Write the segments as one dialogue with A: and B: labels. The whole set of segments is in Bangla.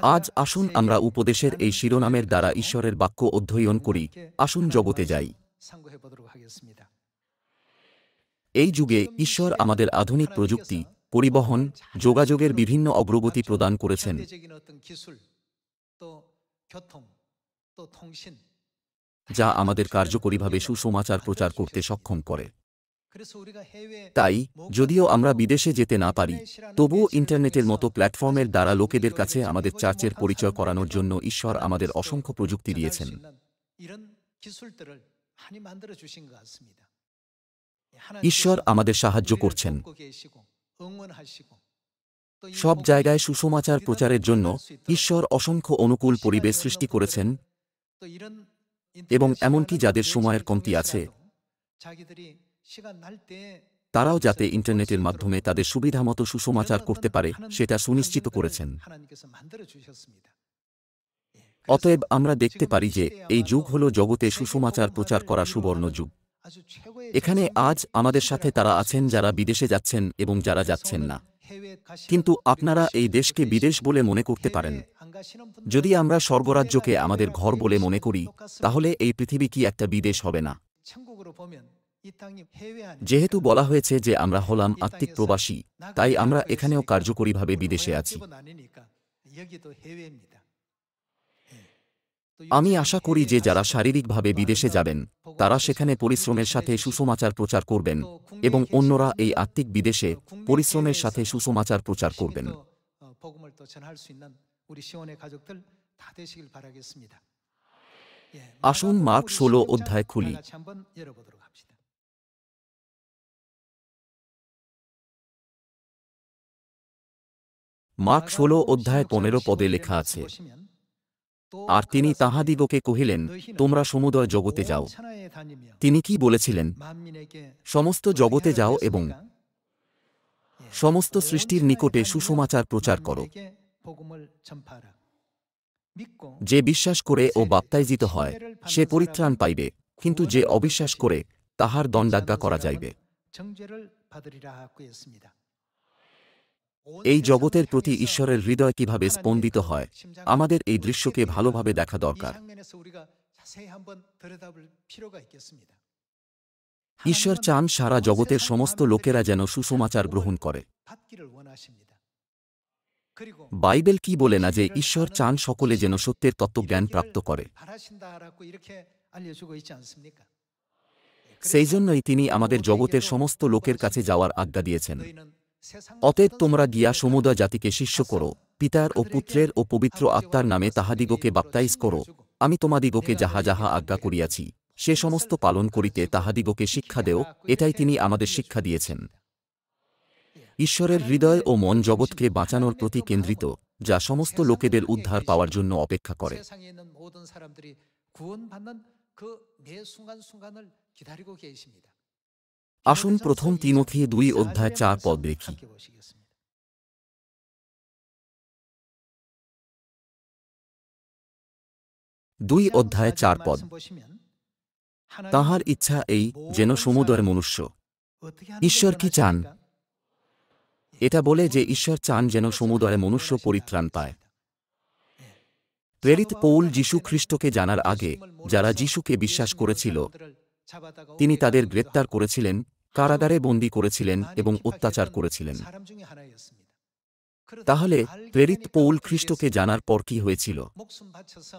A: আজ আসুন আমরা উপদেশের এই শিরোনামের দ্বারা ঈশ্বরের বাক্য অধ্যয়ন করি। আসুন জগতে যাই। এই যুগে ঈশ্বর আমাদের আধুনিক প্রযুক্তি, পরিবহন, যোগাযোগের বিভিন্ন অগ্রগতি প্রদান করেছেন, যা আমাদের কার্যকরীভাবে সুসমাচার প্রচার করতে সক্ষম করে। তাই, যদিও আমরা বিদেশে যেতে না পারি, তবুও ইন্টারনেটের মতো প্ল্যাটফর্মের দ্বারা লোকেদের কাছে আমাদের চার্চের পরিচয় করানোর জন্য ঈশ্বর আমাদের অসংখ্য প্রযুক্তি দিয়েছেন। ঈশ্বর আমাদের সাহায্য করছেন। সব জায়গায় সুসমাচার প্রচারের জন্য ঈশ্বর অসংখ্য অনুকূল পরিবেশ সৃষ্টি করেছেন, এবং এমনকি যাদের সময়ের কমতি আছে, তারাও যাতে ইন্টারনেটের মাধ্যমে তাদের সুবিধামতো সুসমাচার করতে পারে সেটা সুনিশ্চিত করেছেন। অতএব আমরা দেখতে পারি যে এই যুগ হল জগতে সুসমাচার প্রচার করা সুবর্ণ যুগ। এখানে আজ আমাদের সাথে তারা আছেন যারা বিদেশে যাচ্ছেন এবং যারা যাচ্ছেন না। কিন্তু আপনারা এই দেশকে বিদেশ বলে মনে করতে পারেন। যদি আমরা স্বর্গরাজ্যকে আমাদের ঘর বলে মনে করি, তাহলে এই পৃথিবী কি একটা বিদেশ হবে না? যেহেতু বলা হয়েছে যে আমরা হলাম আত্মিক প্রবাসী, তাই আমরা এখানেও কার্যকরীভাবে বিদেশে আছি। আমি আশা করি যে যারা শারীরিকভাবে বিদেশে যাবেন, তারা সেখানে পরিশ্রমের সাথে সুসমাচার প্রচার করবেন, এবং অন্যরা এই আত্মিক বিদেশে পরিশ্রমের সাথে সুসমাচার প্রচার করবেন। আসুন মার্ক 16 অধ্যায় খুলি। মার্ক 16 অধ্যায় 15 পদে লেখা আছে, আর তিনি তাহাদিগকে কহিলেন, তোমরা সমুদয় জগতে যাও। তিনি কি বলেছিলেন? সমস্ত জগতে যাও এবং সমস্ত সৃষ্টির নিকটে সুসমাচার প্রচার করো। যে বিশ্বাস করে ও বাপ্তাইজিত হয়, সে পরিত্রাণ পাইবে, কিন্তু যে অবিশ্বাস করে, তাহার দণ্ডাজ্ঞা করা যাইবে। এই জগতের প্রতি ঈশ্বরের হৃদয় কিভাবে স্পন্দিত হয়, আমাদের এই দৃশ্যকে ভালোভাবে দেখা দরকার। ঈশ্বর চান সারা জগতের সমস্ত লোকেরা যেন সুসমাচার গ্রহণ করে। বাইবেল কি বলে না যে ঈশ্বর চান সকলে যেন সত্যের তত্ত্বজ্ঞান প্রাপ্ত করে? সেই জন্যই তিনি আমাদের জগতের সমস্ত লোকের কাছে যাওয়ার আজ্ঞা দিয়েছেন। অতএব তোমরা গিয়া সমুদয় জাতিকে শিষ্য করো, পিতার ও পুত্রের ও পবিত্র আত্মার নামে তাহাদিগকে বাপ্তাইজ করো। আমি তোমাদিগকে যাহা যাহা আজ্ঞা করিয়াছি, সে সমস্ত পালন করিতে তাহাদিগকে শিক্ষা দেও। এটাই তিনি আমাদের শিক্ষা দিয়েছেন। ঈশ্বরের হৃদয় ও মন জগৎকে বাঁচানোর প্রতি কেন্দ্রিত, যা সমস্ত লোকেদের উদ্ধার পাওয়ার জন্য অপেক্ষা করে। আসুন প্রথম তিমোথী 2 অধ্যায় 4 পদ দেখি। 2 অধ্যায় 4 পদ। তাঁহার ইচ্ছা এই, যেন সমুদয় মনুষ্য। ঈশ্বর কি চান? এটা বলে যে ঈশ্বর চান যেন সমুদয় মনুষ্য পরিত্রাণ পায়। প্রেরিত পৌল যীশু খ্রিস্টকে জানার আগে, যারা যীশুকে বিশ্বাস করেছিল, তিনি তাদের গ্রেপ্তার করেছিলেন, কারাগারে বন্দী করেছিলেন এবং অত্যাচার করেছিলেন। তাহলে প্রেরিত পৌল খ্রিস্টকে জানার পর কি হয়েছিল?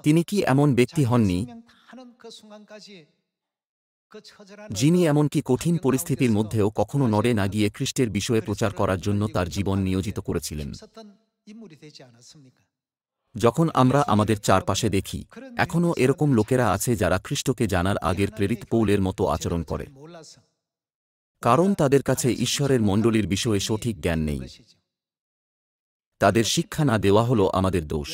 A: তিনি কি এমন ব্যক্তি হননি যিনি এমনকি কঠিন পরিস্থিতির মধ্যেও কখনো নড়ে না গিয়ে খ্রিস্টের বিষয়ে প্রচার করার জন্য তার জীবন নিয়োজিত করেছিলেন? যখন আমরা আমাদের চারপাশে দেখি, এখনও এরকম লোকেরা আছে যারা খ্রিস্টকে জানার আগের প্রেরিত পৌলের মতো আচরণ করে, কারণ তাদের কাছে ঈশ্বরের মণ্ডলীর বিষয়ে সঠিক জ্ঞান নেই। তাদের শিক্ষা না দেওয়া হল আমাদের দোষ।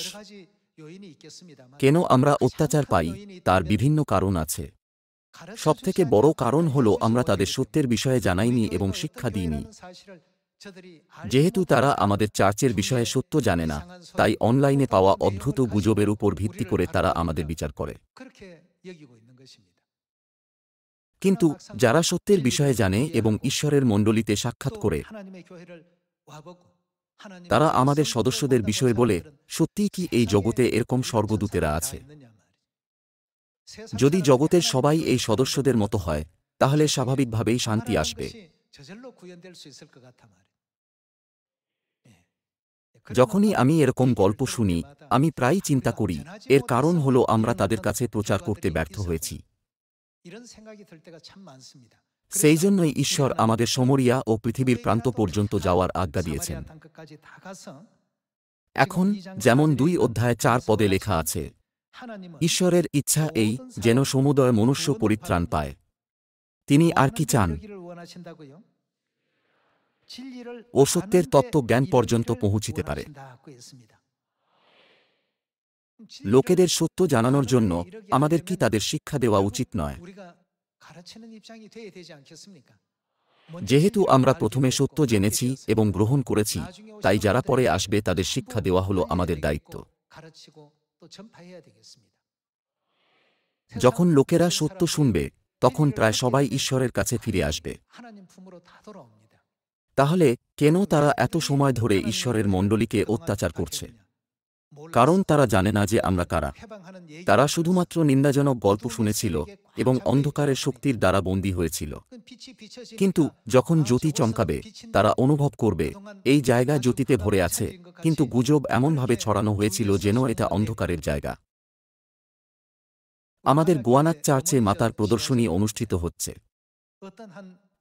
A: কেন আমরা অত্যাচার পাই, তার বিভিন্ন কারণ আছে। সবথেকে বড় কারণ হল আমরা তাদের সত্যের বিষয়ে জানাইনি এবং শিক্ষা দিইনি। যেহেতু তারা আমাদের চার্চের বিষয়ে সত্য জানে না, তাই অনলাইনে পাওয়া অদ্ভুত গুজবের উপর ভিত্তি করে তারা আমাদের বিচার করে। কিন্তু যারা সত্যের বিষয়ে জানে এবং ঈশ্বরের মণ্ডলীতে সাক্ষাৎ করে, তারা আমাদের সদস্যদের বিষয়ে বলে, সত্যিই কি এই জগতে এরকম স্বর্গদূতেরা আছে? যদি জগতের সবাই এই সদস্যদের মতো হয়, তাহলে স্বাভাবিকভাবেই শান্তি আসবে। যখনই আমি এরকম গল্প শুনি, আমি প্রায়ই চিন্তা করি, এর কারণ হলো আমরা তাদের কাছে প্রচার করতে ব্যর্থ হয়েছি। সেই জন্যই ঈশ্বর আমাদের সমরিয়া ও পৃথিবীর প্রান্ত পর্যন্ত যাওয়ার আজ্ঞা দিয়েছেন। এখন যেমন 2 অধ্যায় 4 পদে লেখা আছে, ঈশ্বরের ইচ্ছা এই যেন সমুদয় মনুষ্য পরিত্রাণ পায়। তিনি আর কি চান? ও সত্যের তত্ত্বজ্ঞান পর্যন্ত পৌঁছিতে পারে। লোকেদের সত্য জানানোর জন্য আমাদের কি তাদের শিক্ষা দেওয়া উচিত নয়? যেহেতু আমরা প্রথমে সত্য জেনেছি এবং গ্রহণ করেছি, তাই যারা পরে আসবে তাদের শিক্ষা দেওয়া হলো আমাদের দায়িত্ব। যখন লোকেরা সত্য শুনবে, তখন প্রায় সবাই ঈশ্বরের কাছে ফিরে আসবে। তাহলে কেন তারা এত সময় ধরে ঈশ্বরের মণ্ডলীকে অত্যাচার করছে? কারণ তারা জানে না যে আমরা কারা। তারা শুধুমাত্র নিন্দাজনক গল্প শুনেছিল এবং অন্ধকারের শক্তির দ্বারা বন্দী হয়েছিল। কিন্তু যখন জ্যোতি চমকাবে, তারা অনুভব করবে এই জায়গা জ্যোতিতে ভরে আছে, কিন্তু গুজব এমনভাবে ছড়ানো হয়েছিল যেন এটা অন্ধকারের জায়গা। আমাদের গোয়ানাক চার্চে মাতার প্রদর্শনী অনুষ্ঠিত হচ্ছে।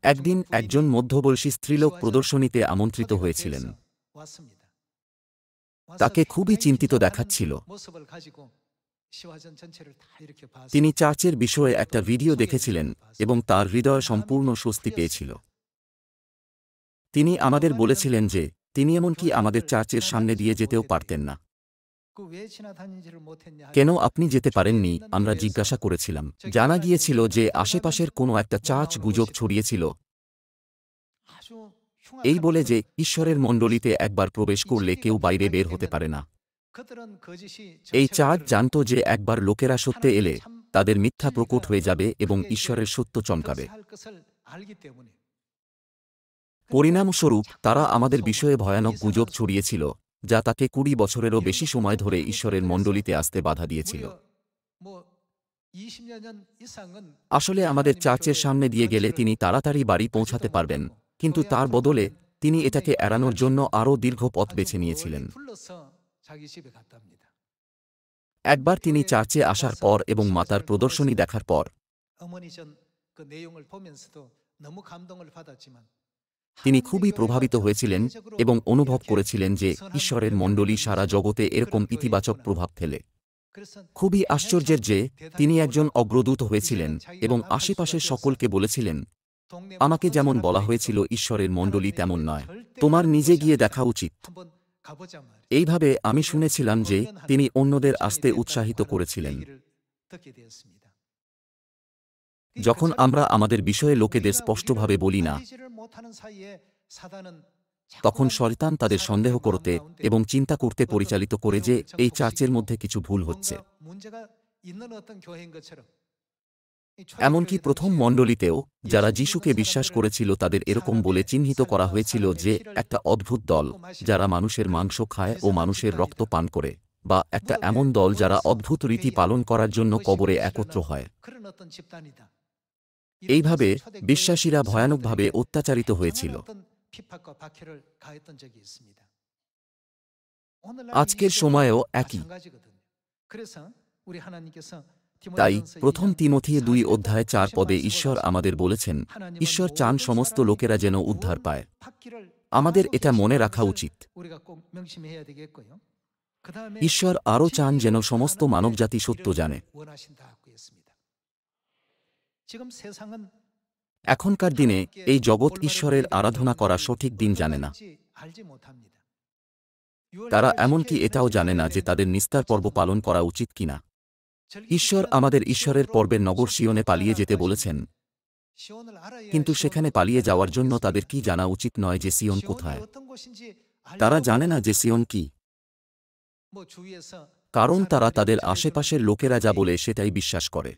A: একদিন একজন মধ্যবয়সী স্ত্রীলোক প্রদর্শনীতে আমন্ত্রিত হয়েছিলেন। তাকে খুবই চিন্তিত দেখাচ্ছিল। তিনি চার্চের বিষয়ে একটা ভিডিও দেখেছিলেন এবং তার হৃদয় সম্পূর্ণ স্বস্তি পেয়েছিল। তিনি আমাদের বলেছিলেন যে তিনি এমনকি আমাদের চার্চের সামনে দিয়ে যেতেও পারতেন না। কেন আপনি যেতে পারেননি? আমরা জিজ্ঞাসা করেছিলাম। জানা গিয়েছিল যে আশেপাশের কোনো একটা চার্চ গুজব ছড়িয়েছিল এই বলে যে ঈশ্বরের মণ্ডলীতে একবার প্রবেশ করলে কেউ বাইরে বের হতে পারে না। এই চার্চ জানত যে একবার লোকেরা সত্যে এলে তাদের মিথ্যা প্রকট হয়ে যাবে এবং ঈশ্বরের সত্য চমকাবে। পরিণামস্বরূপ তারা আমাদের বিষয়ে ভয়ানক গুজব ছড়িয়েছিল, যা তাকে 20 বছরেরও বেশি সময় ধরে ঈশ্বরের মণ্ডলীতে আসতে বাধা দিয়েছিল। আসলে আমাদের চার্চের সামনে দিয়ে গেলে তিনি তাড়াতাড়ি বাড়ি পৌঁছাতে পারবেন, কিন্তু তার বদলে তিনি এটাকে এড়ানোর জন্য আরও দীর্ঘ পথ বেছে নিয়েছিলেন। একবার তিনি চার্চে আসার পর এবং মাতার প্রদর্শনী দেখার পর তিনি খুবই প্রভাবিত হয়েছিলেন এবং অনুভব করেছিলেন যে ঈশ্বরের মণ্ডলী সারা জগতে এরকম ইতিবাচক প্রভাব ফেলে। খুবই আশ্চর্যের যে তিনি একজন অগ্রদূত হয়েছিলেন এবং আশেপাশের সকলকে বলেছিলেন, আমাকে যেমন বলা হয়েছিল ঈশ্বরের মণ্ডলী তেমন নয়, তোমার নিজে গিয়ে দেখা উচিত। এইভাবে আমি শুনেছিলাম যে তিনি অন্যদের আসতে উৎসাহিত করেছিলেন। যখন আমরা আমাদের বিষয়ে লোকেদের স্পষ্টভাবে বলি না, তখন শয়তান তাদের সন্দেহ করতে এবং চিন্তা করতে পরিচালিত করে যে এই চার্চের মধ্যে কিছু ভুল হচ্ছে। এমনকি প্রথম মণ্ডলীতেও যারা যিশুকে বিশ্বাস করেছিল তাদের এরকম বলে চিহ্নিত করা হয়েছিল যে একটা অদ্ভুত দল যারা মানুষের মাংস খায় ও মানুষের রক্ত পান করে, বা একটা এমন দল যারা অদ্ভুত রীতি পালন করার জন্য কবরে একত্র হয়। এইভাবে বিশ্বাসীরা ভয়ানকভাবে অত্যাচারিত হয়েছিল। আজকের সময়েও একই। তাই প্রথম তিমথি 2 অধ্যায় 4 পদে ঈশ্বর আমাদের বলেছেন, ঈশ্বর চান সমস্ত লোকেরা যেন উদ্ধার পায়। আমাদের এটা মনে রাখা উচিত। ঈশ্বর আরও চান যেন সমস্ত মানবজাতি সত্য জানে। এখনকার দিনে এই জগৎ ঈশ্বরের আরাধনা করা সঠিক দিন জানে না। তারা এমনকি এটাও জানে না যে তাদের নিস্তার পর্ব পালন করা উচিত কিনা। ঈশ্বর আমাদের ঈশ্বরের পর্বের নগর সিয়নে পালিয়ে যেতে বলেছেন, কিন্তু সেখানে পালিয়ে যাওয়ার জন্য তাদের কি জানা উচিত নয় যে সিয়ন কোথায়? তারা জানে না যে সিয়ন কি, কারণ তারা তাদের আশেপাশের লোকেরা যা বলে সেটাই বিশ্বাস করে।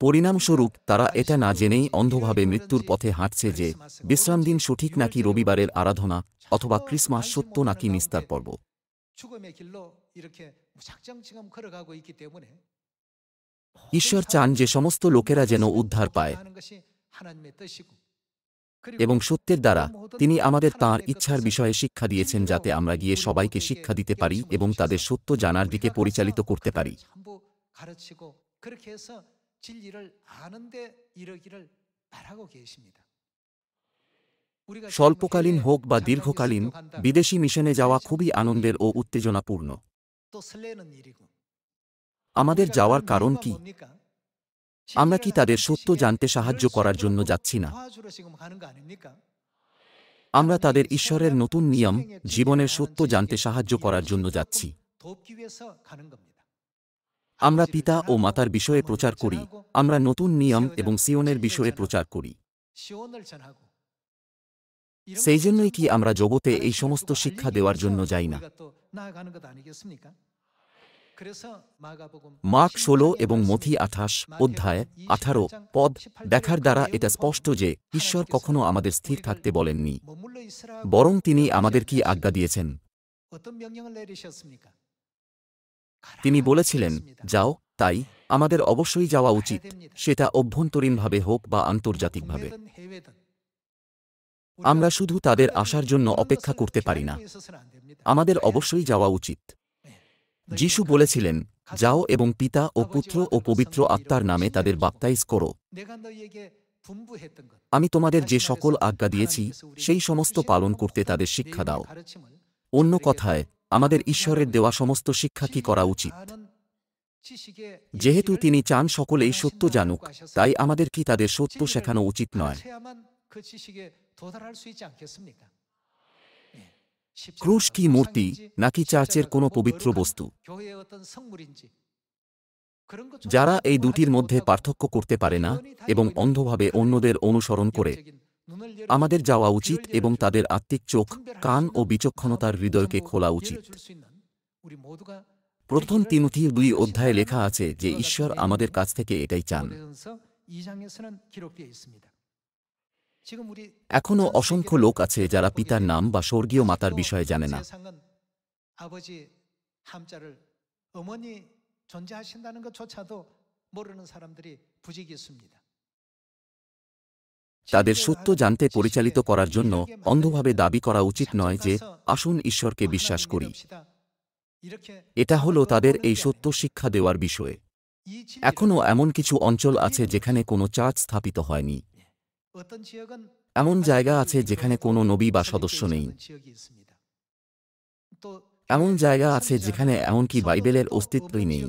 A: পরিণামস্বরূপ তারা এটা না জেনেই অন্ধভাবে মৃত্যুর পথে হাঁটছে যে বিশ্রামদিন সঠিক নাকি রবিবারের আরাধনা অথবা ক্রিসমাস সত্য নাকি নিস্তার পর্ব। ঈশ্বর চান যে সমস্ত লোকেরা যেন উদ্ধার পায় এবং সত্যের দ্বারা তিনি আমাদের তাঁর ইচ্ছার বিষয়ে শিক্ষা দিয়েছেন যাতে আমরা গিয়ে সবাইকে শিক্ষা দিতে পারি এবং তাদের সত্য জানার দিকে পরিচালিত করতে পারি। স্বল্পকালীন হোক বা দীর্ঘকালীন, বিদেশি মিশনে যাওয়া খুবই আনন্দের ও উত্তেজনাপূর্ণ। আমাদের যাওয়ার কারণ কি? আমরা কি তাদের সত্য জানতে সাহায্য করার জন্য যাচ্ছি না? আমরা তাদের ঈশ্বরের নতুন নিয়ম, জীবনের সত্য জানতে সাহায্য করার জন্য যাচ্ছি। আমরা পিতা ও মাতার বিষয়ে প্রচার করি, আমরা নতুন নিয়ম এবং সিওনের বিষয়ে প্রচার করি। সেই জন্যই কি আমরা জগতে এই সমস্ত শিক্ষা দেওয়ার জন্য যাই না? মার্ক 16 এবং মথি 28 অধ্যায় 18 পদ দেখার দ্বারা এটা স্পষ্ট যে ঈশ্বর কখনো আমাদের স্থির থাকতে বলেননি, বরং তিনি আমাদের কি আজ্ঞা দিয়েছেন? তিনি বলেছিলেন, যাও। তাই আমাদের অবশ্যই যাওয়া উচিত, সেটা অভ্যন্তরীণভাবে হোক বা আন্তর্জাতিকভাবে। আমরা শুধু তাদের আসার জন্য অপেক্ষা করতে পারি না, আমাদের অবশ্যই যাওয়া উচিত। যিশু বলেছিলেন, যাও এবং পিতা ও পুত্র ও পবিত্র আত্মার নামে তাদের বাপ্তাইজ করো। আমি তোমাদের যে সকল আজ্ঞা দিয়েছি সেই সমস্ত পালন করতে তাদের শিক্ষা দাও। অন্য কথায়, আমাদের ঈশ্বরের দেওয়া সমস্ত শিক্ষা কি করা উচিত? যেহেতু তিনি চান সকলেই সত্য জানুক, তাই আমাদের কি তাদের সত্য শেখানো উচিত নয়? ক্রুশ কি মূর্তি নাকি চার্চের কোনো পবিত্র বস্তু? যারা এই দুটির মধ্যে পার্থক্য করতে পারে না এবং অন্ধভাবে অন্যদের অনুসরণ করে, আমাদের যাওয়া উচিত এবং তাদের আত্মিক চোখ, কান ও বিচক্ষণতার হৃদয়কে খোলা উচিত। প্রথম তিমোথী 2 অধ্যায়ে লেখা আছে যে ঈশ্বর আমাদের কাছ থেকে এটাই চান। এখনও অসংখ্য লোক আছে যারা পিতার নাম বা স্বর্গীয় মাতার বিষয়ে জানে না। তাদের সত্য জানতে পরিচালিত করার জন্য অন্ধভাবে দাবি করা উচিত নয় যে আসুন ঈশ্বরকে বিশ্বাস করি। এটা হল তাদের এই সত্য শিক্ষা দেওয়ার বিষয়ে। এখনও এমন কিছু অঞ্চল আছে যেখানে কোনো চার্চ স্থাপিত হয়নি। এমন জায়গা আছে যেখানে কোনো নবী বা সদস্য নেই। এমন জায়গা আছে যেখানে এমনকি বাইবেলের অস্তিত্বই নেই।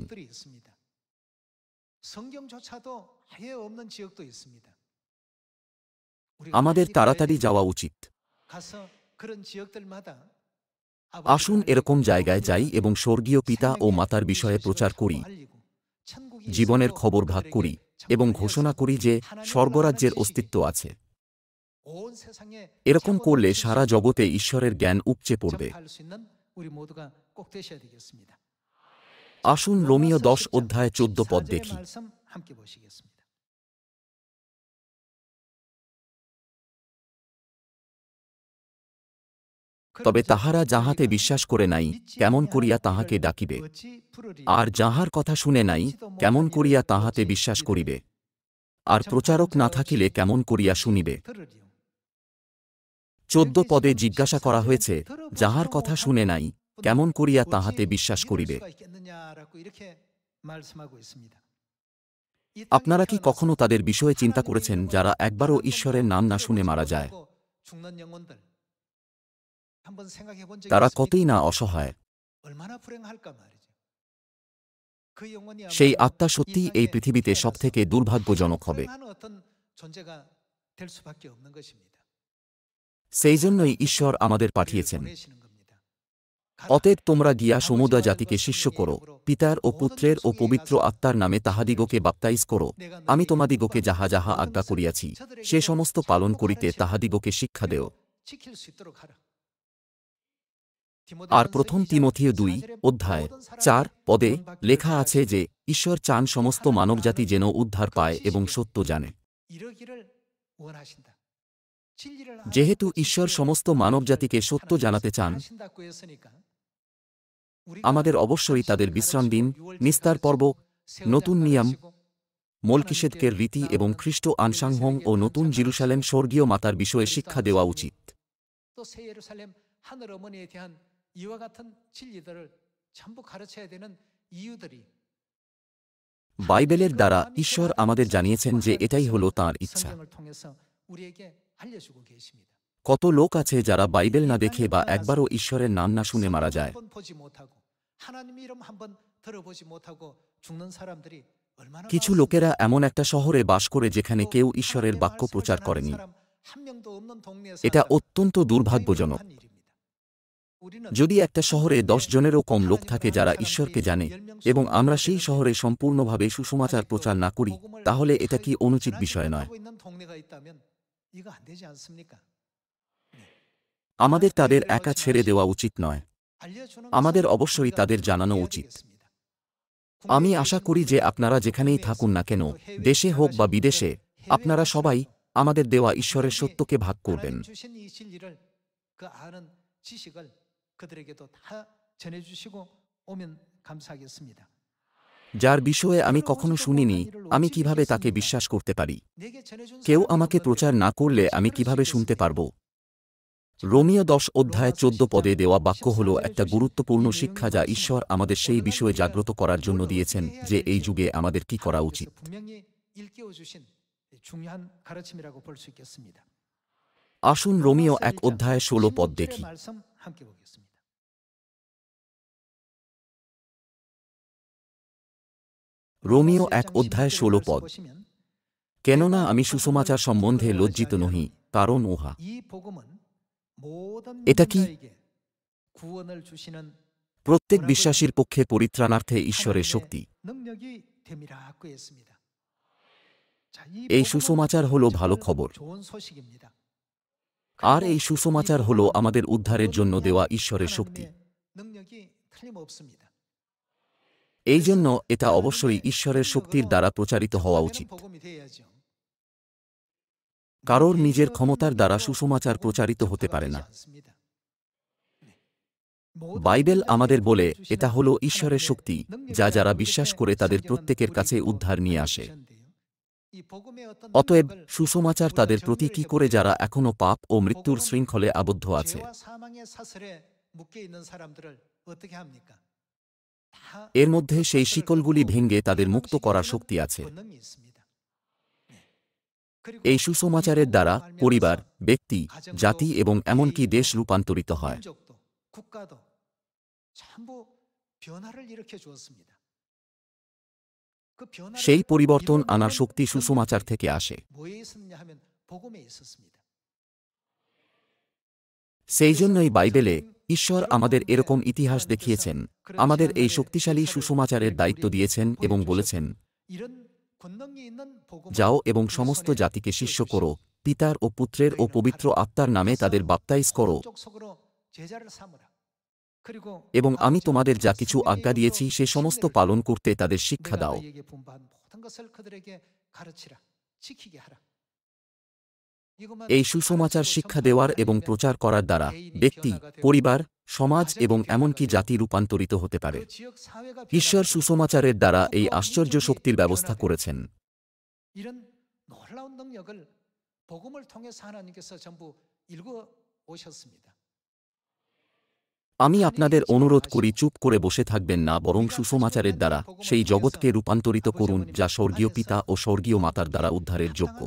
A: আমাদের তাড়াতাড়ি যাওয়া উচিত। আসুন এরকম জায়গায় যাই এবং স্বর্গীয় পিতা ও মাতার বিষয়ে প্রচার করি, জীবনের খবর ভাগ করি এবং ঘোষণা করি যে স্বর্গরাজ্যের অস্তিত্ব আছে। এরকম করলে সারা জগতে ঈশ্বরের জ্ঞান উপচে পড়বে। আসুন রোমীয় 10 অধ্যায় 14 পদ দেখি। তবে তাহারা যাহাতে বিশ্বাস করে নাই, কেমন করিয়া তাহাকে ডাকিবে? আর যাহার কথা শুনে নাই, কেমন করিয়া তাহাতে বিশ্বাস করিবে? আর প্রচারক না থাকিলে কেমন করিয়া শুনিবে? 14 পদে জিজ্ঞাসা করা হয়েছে, যাহার কথা শুনে নাই, কেমন করিয়া তাহাতে বিশ্বাস করিবে? আপনারা কি কখনো তাদের বিষয়ে চিন্তা করেছেন যারা একবারও ঈশ্বরের নাম না শুনে মারা যায়? তারা কতই না অসহায়। সেই আত্মা সত্যিই এই পৃথিবীতে সবথেকে দুর্ভাগ্যজনক হবে। সেই জন্যই ঈশ্বর আমাদের পাঠিয়েছেন। অতএব তোমরা গিয়া সমুদয় জাতিকে শিষ্য করো, পিতার ও পুত্রের ও পবিত্র আত্মার নামে তাহাদিগকে বাপ্তাইজ করো। আমি তোমাদিগকে যাহা যাহা আজ্ঞা করিয়াছি, সে সমস্ত পালন করিতে তাহাদিগকে শিক্ষা দেও। আর প্রথম তিমথিয় 2 অধ্যায় 4 পদে লেখা আছে যে ঈশ্বর চান সমস্ত মানবজাতি যেন উদ্ধার পায় এবং সত্য জানে। যেহেতু ঈশ্বর সমস্ত মানবজাতিকে সত্য জানাতে চান, আমাদের অবশ্যই তাদের বিশ্রাম দিন, নিস্তার পর্ব, নতুন নিয়ম, মলকিসেদকের রীতি এবং খ্রিস্ট আনসাংহং ও নতুন জেরুসালেম স্বর্গীয় মাতার বিষয়ে শিক্ষা দেওয়া উচিত। বাইবেলের দ্বারা ঈশ্বর আমাদের জানিয়েছেন যে এটাই হল তাঁর ইচ্ছা। কত লোক আছে যারা বাইবেল না দেখে বা একবারও ঈশ্বরের নাম না শুনে মারা যায়। কিছু লোকেরা এমন একটা শহরে বাস করে যেখানে কেউ ঈশ্বরের বাক্য প্রচার করেনি। এটা অত্যন্ত দুর্ভাগ্যজনক। যদি একটা শহরে 10 জনেরও কম লোক থাকে যারা ঈশ্বরকে জানে এবং আমরা সেই শহরে সম্পূর্ণভাবে সুসমাচার প্রচার না করি, তাহলে এটা কি অনুচিত বিষয় নয়? আমাদের তাদের একা ছেড়ে দেওয়া উচিত নয়। আমাদের অবশ্যই তাদের জানানো উচিত। আমি আশা করি যে আপনারা যেখানেই থাকুন না কেন, দেশে হোক বা বিদেশে, আপনারা সবাই আমাদের দেওয়া ঈশ্বরের সত্যকে ভাগ করবেন। যার বিষয়ে আমি কখনো শুনিনি, আমি কিভাবে তাকে বিশ্বাস করতে পারি? কেউ আমাকে প্রচার না করলে আমি কিভাবে শুনতে পারব? রোমীয় 10 অধ্যায় 14 পদে দেওয়া বাক্য হল একটা গুরুত্বপূর্ণ শিক্ষা যা ঈশ্বর আমাদের সেই বিষয়ে জাগ্রত করার জন্য দিয়েছেন যে এই যুগে আমাদের কি করা উচিত। আসুন রোমীয় 1 অধ্যায় 16 পদ দেখি। রোমীয় 1 অধ্যায় 16 পদ। কেননা আমি সুসমাচার সম্বন্ধে লজ্জিত নহি, কারণ উহা। এটা কি? প্রত্যেক বিশ্বাসীর পক্ষে পরিত্রাণার্থে ঈশ্বরের শক্তি। এই সুসমাচার হল ভালো খবর। আর এই সুসমাচার হল আমাদের উদ্ধারের জন্য দেওয়া ঈশ্বরের শক্তি। এই জন্য এটা অবশ্যই ঈশ্বরের শক্তির দ্বারা প্রচারিত হওয়া উচিত। কারোর নিজের ক্ষমতার দ্বারা সুসমাচার প্রচারিত হতে পারে না। বাইবেল আমাদের বলে এটা হল ঈশ্বরের শক্তি, যা যারা বিশ্বাস করে তাদের প্রত্যেকের কাছে উদ্ধার নিয়ে আসে। অতএব সুসমাচার তাদের প্রতি কি করে যারা এখনও পাপ ও মৃত্যুর শৃঙ্খলে আবদ্ধ আছে। এর মধ্যে সেই শিকলগুলি ভেঙে তাদের মুক্ত করার শক্তি আছে। এই সুসমাচারের দ্বারা পরিবার, ব্যক্তি, জাতি এবং এমনকি দেশ রূপান্তরিত হয়। সেই পরিবর্তন আনার শক্তি সুসমাচার থেকে আসে। সেই জন্যই বাইবেলে ঈশ্বর আমাদের এরকম ইতিহাস দেখিয়েছেন, আমাদের এই শক্তিশালী সুসমাচারের দায়িত্ব দিয়েছেন এবং বলেছেন, যাও এবং সমস্ত জাতিকে শিষ্য করো, পিতার ও পুত্রের ও পবিত্র আত্মার নামে তাদের বাপ্তাইজ করো, এবং আমি তোমাদের যা কিছু আজ্ঞা দিয়েছি সে সমস্ত পালন করতে তাদের শিক্ষা দাও। এই সুসমাচার শিক্ষা দেওয়ার এবং প্রচার করার দ্বারা ব্যক্তি, পরিবার, সমাজ এবং এমনকি জাতি রূপান্তরিত হতে পারে। ঈশ্বর সুসমাচারের দ্বারা এই আশ্চর্য শক্তির ব্যবস্থা করেছেন। আমি আপনাদের অনুরোধ করি চুপ করে বসে থাকবেন না, বরং সুসমাচারের দ্বারা সেই জগৎকে রূপান্তরিত করুন যা স্বর্গীয় পিতা ও স্বর্গীয় মাতার দ্বারা উদ্ধারের যোগ্য।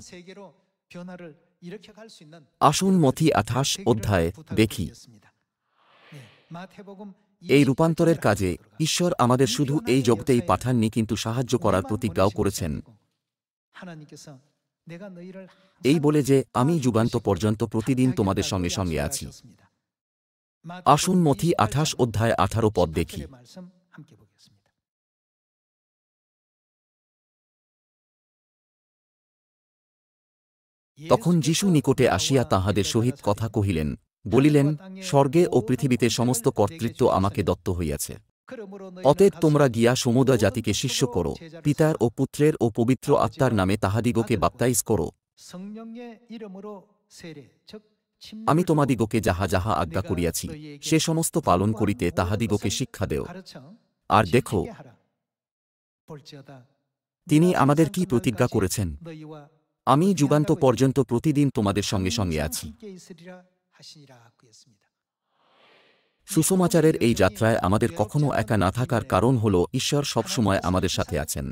A: আসুন মথি 28 অধ্যায় দেখি। এই রূপান্তরের কাজে ঈশ্বর আমাদের শুধু এই জগতেই পাঠাননি, কিন্তু সাহায্য করার প্রতিজ্ঞাও করেছেন, এই বলে যে আমি যুগান্ত পর্যন্ত প্রতিদিন তোমাদের সঙ্গে সঙ্গে আছি। আসুন মথি 28 অধ্যায় 18 পদ দেখি। তখন যীশু নিকটে আসিয়া তাহাদের সহিত কথা কহিলেন, বলিলেন, স্বর্গে ও পৃথিবীতে সমস্ত কর্তৃত্ব আমাকে দত্ত হইয়াছে। অতএব তোমরা গিয়া সমুদয় জাতিকে শিষ্য করো, পিতার ও পুত্রের ও পবিত্র আত্মার নামে তাহাদিগকে বাপ্তাইজ করো। আমি তোমাদিগকে যাহা যাহা আজ্ঞা করিয়াছি সে সমস্ত পালন করিতে তাহাদিগকে শিক্ষা দেও। আর দেখো, তিনি আমাদের কি প্রতিজ্ঞা করেছেন, আমি যুগান্ত পর্যন্ত প্রতিদিন তোমাদের সঙ্গে সঙ্গে আছি। সুসমাচারের এই যাত্রায় আমাদের কখনো একা না থাকার কারণ হল ঈশ্বর সবসময় আমাদের সাথে আছেন।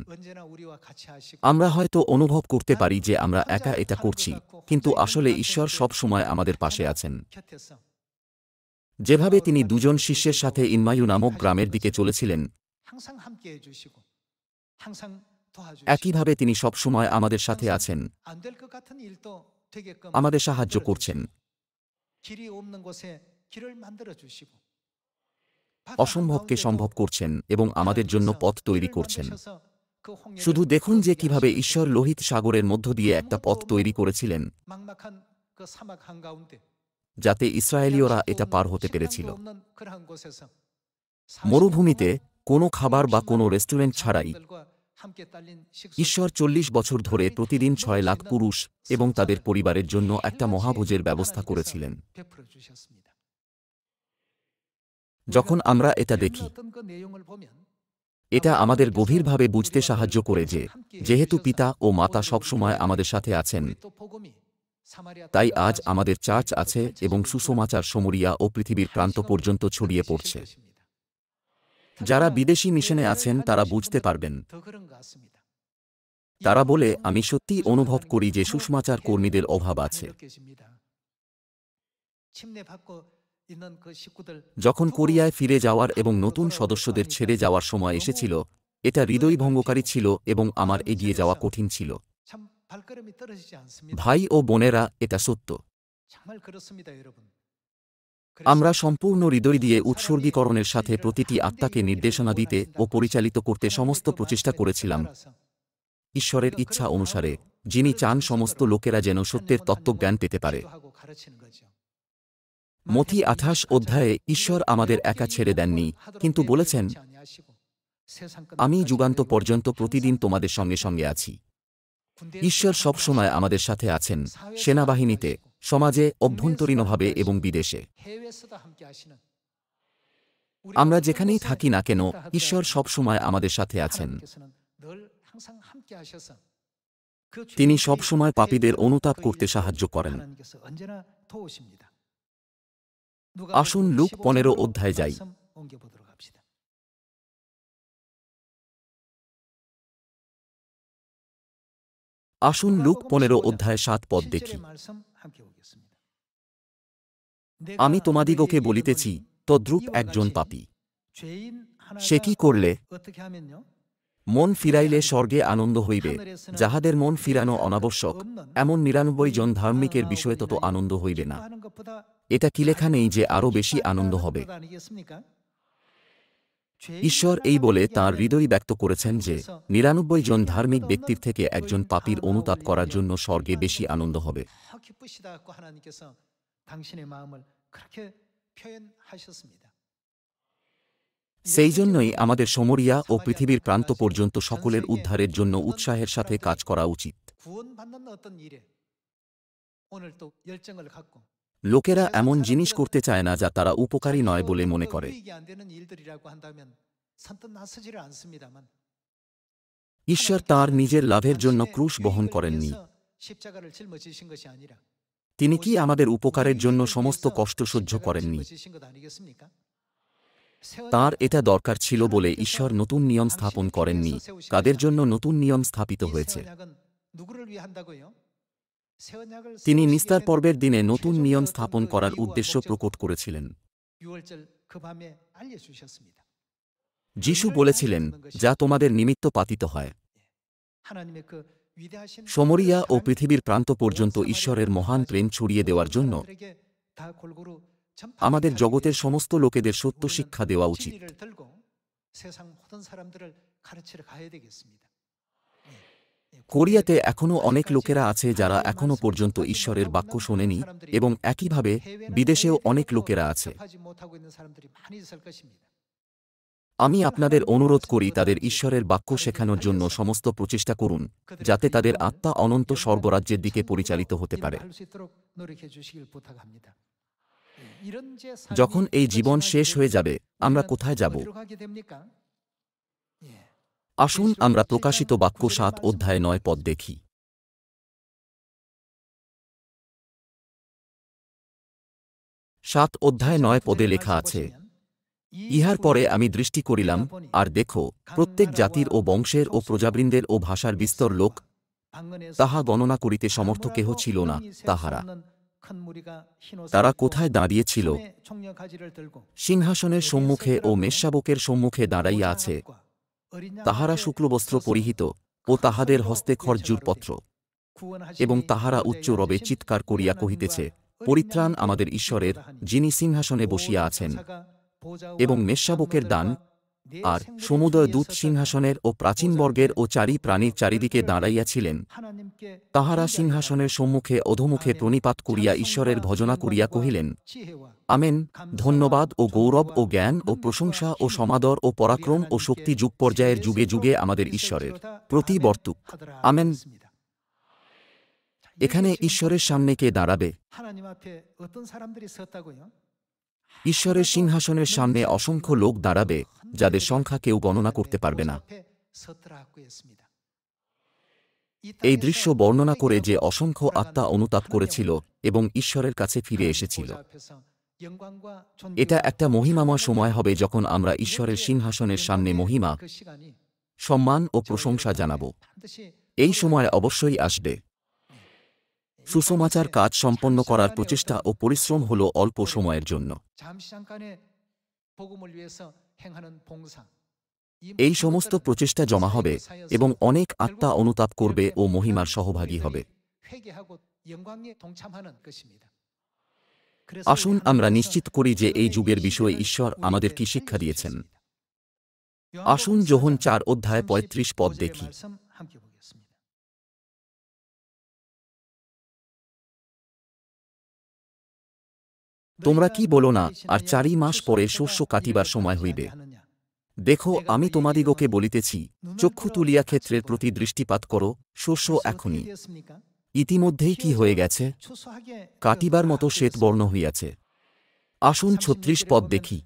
A: আমরা হয়তো অনুভব করতে পারি যে আমরা একা এটা করছি, কিন্তু আসলে ঈশ্বর সবসময় আমাদের পাশে আছেন। যেভাবে তিনি দুজন শিষ্যের সাথে ইনমায়ু নামক গ্রামের দিকে চলেছিলেন, একইভাবে তিনি সবসময় আমাদের সাথে আছেন, আমাদের সাহায্য করছেন, অসম্ভবকে সম্ভব করছেন এবং আমাদের জন্য পথ তৈরি করছেন। শুধু দেখুন যে কিভাবে ঈশ্বর লোহিত সাগরের মধ্য দিয়ে একটা পথ তৈরি করেছিলেন, যাতে ইসরায়েলীয়রা এটা পার হতে পেরেছিল। মরুভূমিতে কোনো খাবার বা কোনো রেস্টুরেন্ট ছাড়াই ঈশ্বর 40 বছর ধরে প্রতিদিন 6 লাখ পুরুষ এবং তাদের পরিবারের জন্য একটা মহাভোজের ব্যবস্থা করেছিলেন। যখন আমরা এটা দেখি, এটা আমাদের গভীরভাবে বুঝতে সাহায্য করে যে যেহেতু পিতা ও মাতা সবসময় আমাদের সাথে আছেন, তাই আজ আমাদের চার্চ আছে এবং সুসমাচার সমরিয়া ও পৃথিবীর প্রান্ত পর্যন্ত ছড়িয়ে পড়ছে। যারা বিদেশি মিশনে আছেন তারা বুঝতে পারবেন। তারা বলে, আমি সত্যিই অনুভব করি যে সুসমাচার কর্মীদের অভাব আছে। যখন কোরিয়ায় ফিরে যাওয়ার এবং নতুন সদস্যদের ছেড়ে যাওয়ার সময় এসেছিল, এটা হৃদয়ভঙ্গকারী ছিল এবং আমার এগিয়ে যাওয়া কঠিন ছিল। ভাই ও বোনেরা, এটা সত্য। আমরা সম্পূর্ণ হৃদয় দিয়ে উৎসর্গীকরণের সাথে প্রতিটি আত্মাকে নির্দেশনা দিতে ও পরিচালিত করতে সমস্ত প্রচেষ্টা করেছিলাম ঈশ্বরের ইচ্ছা অনুসারে, যিনি চান সমস্ত লোকেরা যেন সত্যের তত্ত্বজ্ঞান পেতে পারে। মথি 28 অধ্যায়ে ঈশ্বর আমাদের একা ছেড়ে দেননি, কিন্তু বলেছেন, আমি যুগান্ত পর্যন্ত প্রতিদিন তোমাদের সঙ্গে সঙ্গে আছি। ঈশ্বর সবসময় আমাদের সাথে আছেন, সেনাবাহিনীতে, সমাজে, অভ্যন্তরীণভাবে এবং বিদেশে। আমরা যেখানেই থাকি না কেন, ঈশ্বর সবসময় আমাদের সাথে আছেন। তিনি সবসময় পাপীদের অনুতাপ করতে সাহায্য করেন। আসুন লুক 15 অধ্যায়ে যাই। আসুন লুক 15 অধ্যায় 7 পদ দেখি। আমি তোমাদিগকে বলিতেছি, তদ্রূপ একজন পাপী সে কি করলে? মন ফিরাইলে স্বর্গে আনন্দ হইবে। যাহাদের মন ফিরানো অনাবশ্যক, এমন 99 জন ধার্মিকের বিষয়ে তত আনন্দ হইবে না। এটা কি লেখা নেই যে আরও বেশি আনন্দ হবে? ঈশ্বর এই বলে তাঁর হৃদয় ব্যক্ত করেছেন যে 99 জন ধার্মিক ব্যক্তির থেকে একজন পাপীর অনুতাপ করার জন্য স্বর্গে বেশি আনন্দ হবে। সেই জন্যই আমাদের সমরিয়া ও পৃথিবীর প্রান্ত পর্যন্ত সকলের উদ্ধারের জন্য উৎসাহের সাথে কাজ করা উচিত। লোকেরা এমন জিনিস করতে চায় না যা তারা উপকারী নয় বলে মনে করে। ঈশ্বর তাঁর নিজের লাভের জন্য ক্রুশ বহন করেননি। তিনি কি আমাদের উপকারের জন্য সমস্ত কষ্ট সহ্য করেননি? তাঁর এটা দরকার ছিল বলে ঈশ্বর নতুন নিয়ম স্থাপন করেননি। কাদের জন্য নতুন নিয়ম স্থাপিত হয়েছে? তিনি নিস্তার পর্বের দিনে নতুন নিয়ম স্থাপন করার উদ্দেশ্য প্রকট করেছিলেন। যিশু বলেছিলেন, যা তোমাদের নিমিত্ত পাতিত হয়। সমরিয়া ও পৃথিবীর প্রান্ত পর্যন্ত ঈশ্বরের মহান প্রেম ছড়িয়ে দেওয়ার জন্য আমাদের জগতের সমস্ত লোকেদের সত্য শিক্ষা দেওয়া উচিত। কোরিয়াতে এখনও অনেক লোকেরা আছে যারা এখনও পর্যন্ত ঈশ্বরের বাক্য শোনেনি, এবং একইভাবে বিদেশেও অনেক লোকেরা আছে। আমি আপনাদের অনুরোধ করি তাদের ঈশ্বরের বাক্য শেখানোর জন্য সমস্ত প্রচেষ্টা করুন, যাতে তাদের আত্মা অনন্ত স্বর্গরাজ্যের দিকে পরিচালিত হতে পারে। যখন এই জীবন শেষ হয়ে যাবে, আমরা কোথায় যাব? আসুন আমরা প্রকাশিত বাক্য 7 অধ্যায় 9 পদ দেখি। 7 অধ্যায় 9 পদে লেখা আছে, ইহার পরে আমি দৃষ্টি করিলাম, আর দেখো, প্রত্যেক জাতির ও বংশের ও প্রজাবৃন্দের ও ভাষার বিস্তর লোক, তাহা গণনা করিতে সমর্থ কেহ ছিল না। তারা কোথায় দাঁড়িয়েছিল? সিংহাসনের সম্মুখে ও মেষশাবকের সম্মুখে দাঁড়াইয়া আছে। তাহারা শুক্লবস্ত্র পরিহিত, ও তাহাদের হস্তে খরজুর পত্র, এবং তাহারা উচ্চ রবে চিৎকার করিয়া কহিতেছে, পরিত্রাণ আমাদের ঈশ্বরের, যিনি সিংহাসনে বসিয়া আছেন, এবং মেষশাবকের দান আর সমুদয় দূত সিংহাসনের ও প্রাচীনবর্গের ও চারি প্রাণীর চারিদিকে দাঁড়াইয়াছিলেন। তাহারা সিংহাসনের সম্মুখে অধোমুখে প্রণিপাত করিয়া ঈশ্বরের ভজনা করিয়া কহিলেন, আমেন, ধন্যবাদ ও গৌরব ও জ্ঞান ও প্রশংসা ও সমাদর ও পরাক্রম ও শক্তি যুগ পর্যায়ের যুগে যুগে আমাদের ঈশ্বরের প্রতি বর্তুক। আমেন। এখানে ঈশ্বরের সামনে কে দাঁড়াবে? ঈশ্বরের সিংহাসনের সামনে অসংখ্য লোক দাঁড়াবে, যাদের সংখ্যা কেউ গণনা করতে পারবে না। এই দৃশ্য বর্ণনা করে যে অসংখ্য আত্মা অনুতাপ করেছিল এবং ঈশ্বরের কাছে ফিরে এসেছিল। এটা একটা মহিমাময় সময় হবে যখন আমরা ঈশ্বরের সিংহাসনের সামনে মহিমা, সম্মান ও প্রশংসা জানাব। এই সময় অবশ্যই আসবে। সুসমাচার কাজ সম্পন্ন করার প্রচেষ্টা ও পরিশ্রম হল অল্প সময়ের জন্য। এই সমস্ত প্রচেষ্টা জমা হবে এবং অনেক আত্মা অনুতাপ করবে ও মহিমার সহভাগী হবে। আসুন আমরা নিশ্চিত করি যে এই যুগের বিষয়ে ঈশ্বর আমাদের কি শিক্ষা দিয়েছেন। আসুন যোহন 4 অধ্যায় 35 পদ দেখি। তোমরা কি বলো না, আর 4 মাস পরে শস্য কাটিবার সময় হইবে? দেখো, আমি তোমাদিগকে বলিতেছি, চক্ষু তুলিয়া ক্ষেত্রের প্রতি দৃষ্টিপাত করো, শস্য এখনই ইতিমধ্যেই কি হয়ে গেছে, কাটিবার মতো শ্বেতবর্ণ হইয়াছে। আসুন 36 পদ দেখি।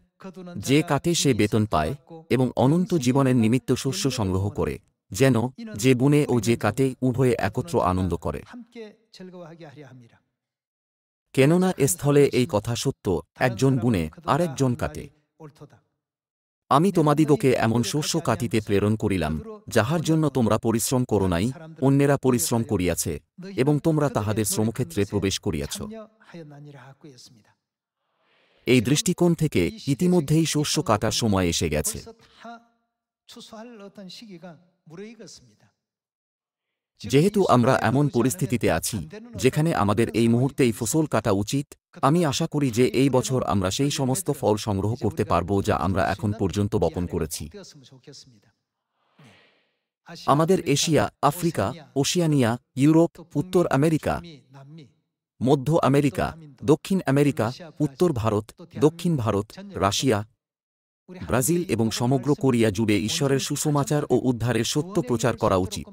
A: যে কাটে সে বেতন পায় এবং অনন্ত জীবনের নিমিত্ত শস্য সংগ্রহ করে, যেন যে বুনে ও যে কাটে উভয়ে একত্র আনন্দ করে। কেননা এ স্থলে এই কথা সত্য, একজন বুনে আরেকজন কাটে। আমি তোমাদিগকে এমন শস্য কাটিতে প্রেরণ করিলাম, যাহার জন্য তোমরা পরিশ্রম করো নাই, অন্যেরা পরিশ্রম করিয়াছে, এবং তোমরা তাহাদের শ্রমক্ষেত্রে প্রবেশ করিয়াছ। এই দৃষ্টিকোণ থেকে ইতিমধ্যেই শস্য কাটার সময় এসে গেছে। যেহেতু আমরা এমন পরিস্থিতিতে আছি যেখানে আমাদের এই মুহূর্তেই ফসল কাটা উচিত, আমি আশা করি যে এই বছর আমরা সেই সমস্ত ফল সংগ্রহ করতে পারব যা আমরা এখন পর্যন্ত বপন করেছি। আমাদের এশিয়া, আফ্রিকা, ওশিয়ানিয়া, ইউরোপ, উত্তর আমেরিকা, মধ্য আমেরিকা, দক্ষিণ আমেরিকা, উত্তর ভারত, দক্ষিণ ভারত, রাশিয়া, ব্রাজিল এবং সমগ্র কোরিয়া জুড়ে ঈশ্বরের সুসমাচার ও উদ্ধারের সত্য প্রচার করা উচিত।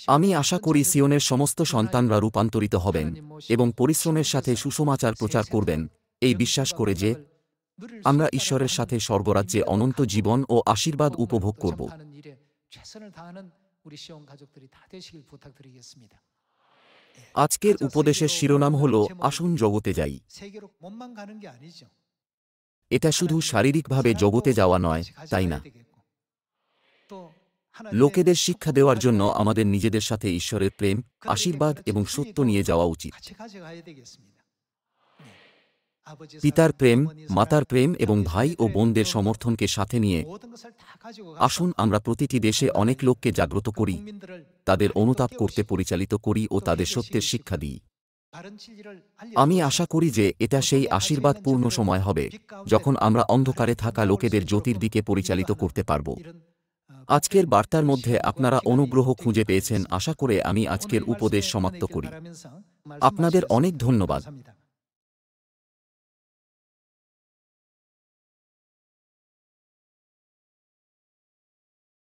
A: আমি আশা করি সিওনের সমস্ত সন্তানরা রূপান্তরিত হবেন এবং পরিশ্রমের সাথে সুসমাচার প্রচার করবেন, এই বিশ্বাস করে যে আমরা ঈশ্বরের সাথে স্বর্গরাজ্যে অনন্ত জীবন ও আশীর্বাদ উপভোগ করব। আজকের উপদেশের শিরোনাম হল, আসুন জগতে যাই। এটা শুধু শারীরিকভাবে জগতে যাওয়া নয়, তাই না? লোকেদের শিক্ষা দেওয়ার জন্য আমাদের নিজেদের সাথে ঈশ্বরের প্রেম, আশীর্বাদ এবং সত্য নিয়ে যাওয়া উচিত। পিতার প্রেম, মাতার প্রেম এবং ভাই ও বোনদের সমর্থনকে সাথে নিয়ে আসুন আমরা প্রতিটি দেশে অনেক লোককে জাগ্রত করি, তাদের অনুতাপ করতে পরিচালিত করি ও তাদের সত্যের শিক্ষা দিই। আমি আশা করি যে এটা সেই আশীর্বাদপূর্ণ সময় হবে যখন আমরা অন্ধকারে থাকা লোকেদের জ্যোতির দিকে পরিচালিত করতে পারব। আজকের বার্তার মধ্যে আপনারা অনুগ্রহ খুঁজে পেয়েছেন আশা করে আমি আজকের উপদেশ সমাপ্ত করি। আপনাদের অনেক ধন্যবাদ।